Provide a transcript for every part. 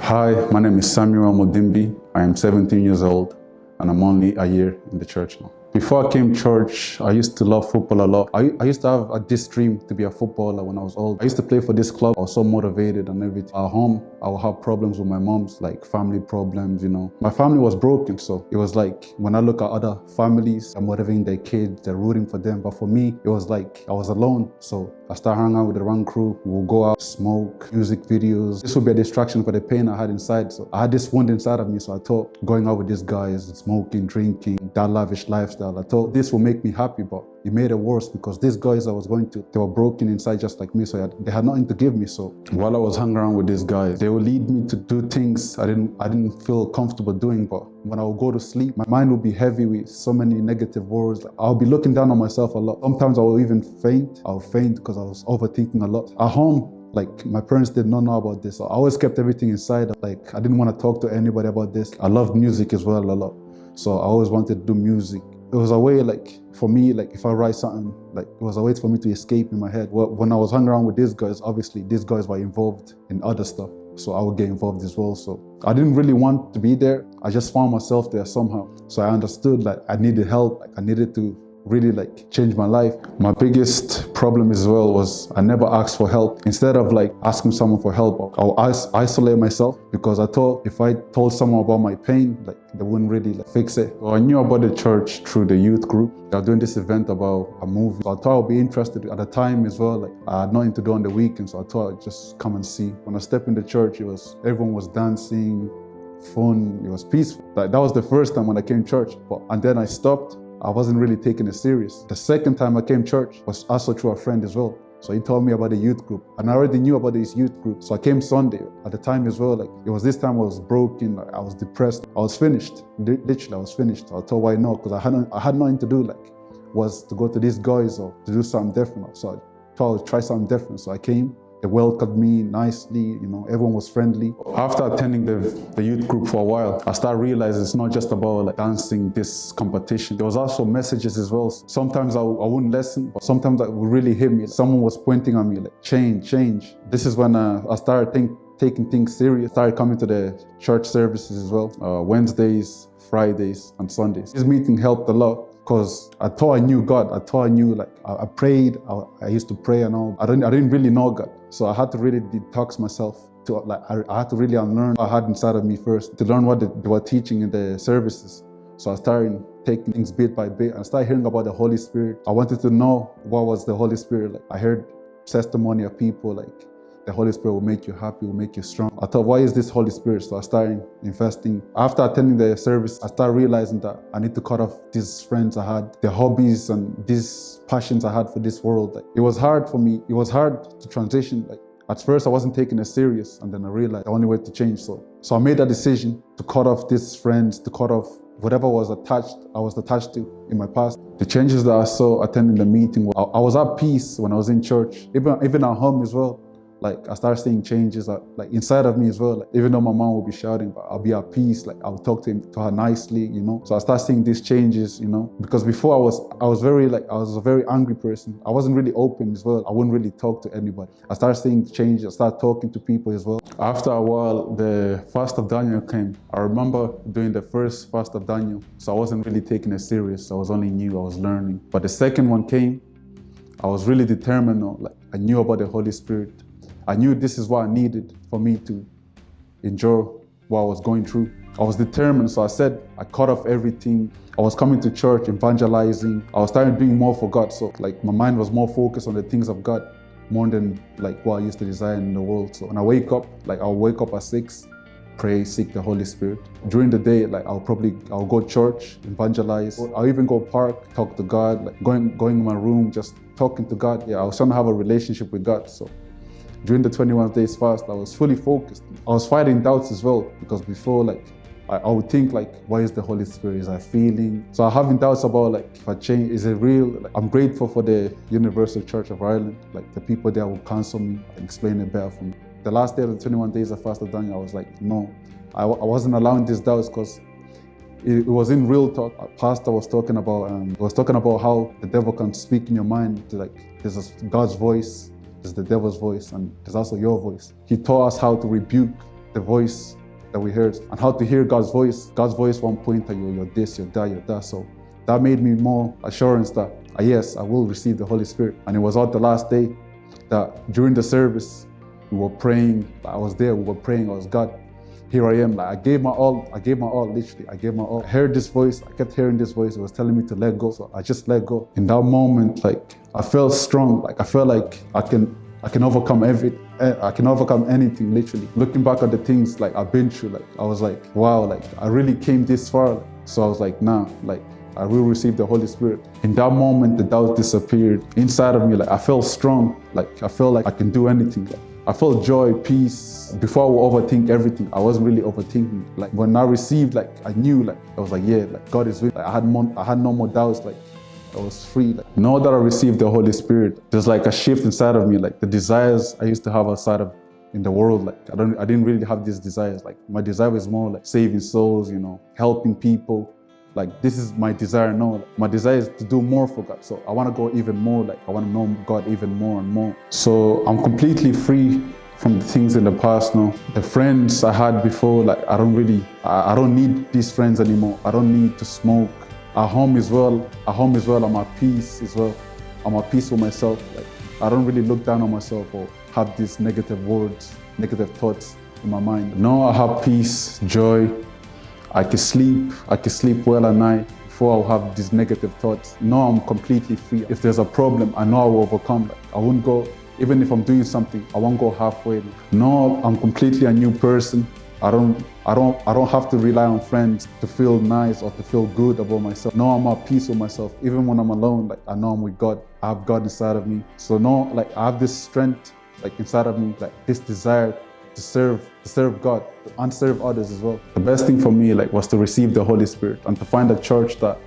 Hi, my name is Samuel Modimbi. I am 17 years old and I'm only a year in the church now. Before I came to church, I used to love football a lot. I used to have this dream to be a footballer when I was old. I used to play for this club. I was so motivated and everything. At home, I would have problems with my mom's, like family problems, My family was broken, so it was like when I look at other families, they're motivating their kids, they're rooting for them. But for me, it was like I was alone. So I started hanging out with the wrong crew. We'll go out, smoke, music videos. This would be a distraction for the pain I had inside. So I had this wound inside of me. So I thought going out with these guys, smoking, drinking, that lavish lifestyle, I thought this will make me happy, but it made it worse because these guys I was going to, they were broken inside just like me. So they had nothing to give me. So while I was hanging around with these guys, they would lead me to do things I didn't feel comfortable doing. But when I would go to sleep, my mind would be heavy with so many negative words. I'll be looking down on myself a lot. Sometimes I will even faint. I'll faint because I was overthinking a lot. At home, like my parents did not know about this. So I always kept everything inside. Like I didn't want to talk to anybody about this. I loved music as well a lot. So I always wanted to do music. It was a way for me, if I write something, it was a way for me to escape in my head. When I was hanging around with these guys, obviously these guys were involved in other stuff. So I would get involved as well. So I didn't really want to be there. I just found myself there somehow. So I understood I needed help. I needed to really change my life. My biggest problem as well was I never asked for help. Instead of asking someone for help, I'll isolate myself because I thought if I told someone about my pain, they wouldn't really fix it. So I knew about the church through the youth group. They were doing this event about a movie. So I thought I'd be interested at the time as well. I had nothing to do on the weekend, so I thought I'd just come and see. When I stepped in the church, everyone was dancing, fun, it was peaceful. That was the first time when I came to church. And then I stopped. I wasn't really taking it serious. The second time I came to church was also through a friend as well. So he told me about the youth group. And I already knew about this youth group. So I came Sunday at the time as well. It was this time I was broken, I was depressed. I was finished. Literally, I was finished. I thought, why not? Because I had nothing to do, was to go to these guys or to do something different. So I thought I would try something different. So I came. They welcomed me nicely, everyone was friendly. After attending the youth group for a while, I started realizing it's not just about dancing, this competition. There was also messages as well. Sometimes I wouldn't listen, but sometimes it would really hit me. Someone was pointing at me, change. This is when I started taking things serious. Started coming to the church services as well, Wednesdays, Fridays, and Sundays. This meeting helped a lot. Because I thought I knew God. I thought I knew, I prayed. I used to pray and all. I didn't really know God. So I had to really detox myself. I had to really unlearn what I had inside of me first to learn what they were teaching in the services. So I started taking things bit by bit. And I started hearing about the Holy Spirit. I wanted to know what was the Holy Spirit. I heard testimony of people the Holy Spirit will make you happy, will make you strong. I thought, why is this Holy Spirit? So I started investing. After attending the service, I started realizing that I need to cut off these friends I had, the hobbies and these passions I had for this world. It was hard for me. It was hard to transition. At first, I wasn't taking it serious, and then I realized the only way to change. So I made a decision to cut off these friends, to cut off whatever I was attached to in my past. The changes that I saw attending the meeting, I was at peace when I was in church, even at home as well. I started seeing changes inside of me as well. Even though my mom would be shouting, but I'll be at peace. I would talk to her nicely, So I started seeing these changes, Because before I was a very angry person. I wasn't really open as well. I wouldn't really talk to anybody. I started seeing changes. I started talking to people as well. After a while, the fast of Daniel came. I remember doing the first fast of Daniel, so I wasn't really taking it serious. I was only new. I was learning. But the second one came. I was really determined. I knew about the Holy Spirit. I knew this is what I needed for me to endure what I was going through. I was determined, so I cut off everything. I was coming to church, evangelizing. I was starting doing more for God. So my mind was more focused on the things of God, more than what I used to desire in the world. So when I wake up, I'll wake up at 6, pray, seek the Holy Spirit. During the day, I'll go to church, evangelize. I'll even go park, talk to God, going in my room, just talking to God. Yeah, I was trying to have a relationship with God. So during the 21 days fast, I was fully focused. I was fighting doubts as well, because before, I would think, what is the Holy Spirit? Is I feeling? So I'm having doubts about, if I change, is it real? I'm grateful for the Universal Church of Ireland, the people there will counsel me and explain it better for me. The last day of the 21 days of fast of Daniel, I was no. I wasn't allowing these doubts because it was in real talk. A pastor was talking about how the devil can speak in your mind. There's God's voice, there's the devil's voice, and there's also your voice. He taught us how to rebuke the voice that we heard, and how to hear God's voice. God's voice won't point at you, you're this, you're that, you're that. So that made me more assurance that, yes, I will receive the Holy Spirit. And it was on the last day that during the service, we were praying. I was there, we were praying. I was, God, here I am. Like I gave my all, literally. I gave my all. I heard this voice, I kept hearing this voice. It was telling me to let go. So I just let go. In that moment, like I felt strong. Like I felt like I can overcome I can overcome anything, literally. Looking back at the things like I've been through, like I was like, wow, like I really came this far. So I was like, nah, like I will receive the Holy Spirit. In that moment, the doubt disappeared. Inside of me, like I felt strong. Like I felt like I can do anything. Like, I felt joy, peace. Before I would overthink everything, I wasn't really overthinking. Like when I received, like I knew, like I was like, yeah, like God is with me. Like, I had no more doubts. Like I was free. Like, now that I received the Holy Spirit, there's like a shift inside of me. Like the desires I used to have outside of in the world, like I didn't really have these desires. Like my desire is more like saving souls, helping people. Like this is my desire now. Like, my desire is to do more for God. So I want to go even more. Like I want to know God even more and more. So I'm completely free from the things in the past now. The friends I had before, like I don't need these friends anymore. I don't need to smoke. At home as well, I'm at peace as well. I'm at peace with myself. Like I don't really look down on myself or have these negative words, negative thoughts in my mind. Now I have peace, joy. I can sleep well at night before I'll have these negative thoughts. Now I'm completely free. If there's a problem, I know I will overcome it. I won't go, even if I'm doing something, I won't go halfway. Now I'm completely a new person. I don't have to rely on friends to feel nice or to feel good about myself. Now I'm at peace with myself. Even when I'm alone, like I know I'm with God. I have God inside of me. So now, like I have this strength, like inside of me, like this desire to serve God and serve others as well. The best thing for me, like, was to receive the Holy Spirit and to find a church that,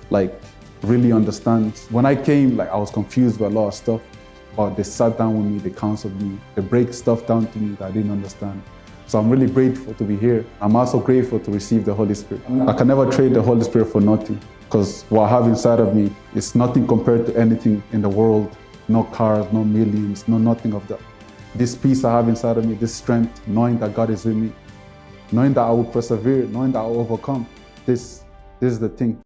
like, really understands. When I came, like, I was confused by a lot of stuff, but they sat down with me, they counseled me, they break stuff down to me that I didn't understand. So I'm really grateful to be here. I'm also grateful to receive the Holy Spirit. I can never trade the Holy Spirit for nothing, because what I have inside of me is nothing compared to anything in the world. No cars, no millions, no nothing of that. This peace I have inside of me, this strength, knowing that God is with me, knowing that I will persevere, knowing that I will overcome. This is the thing.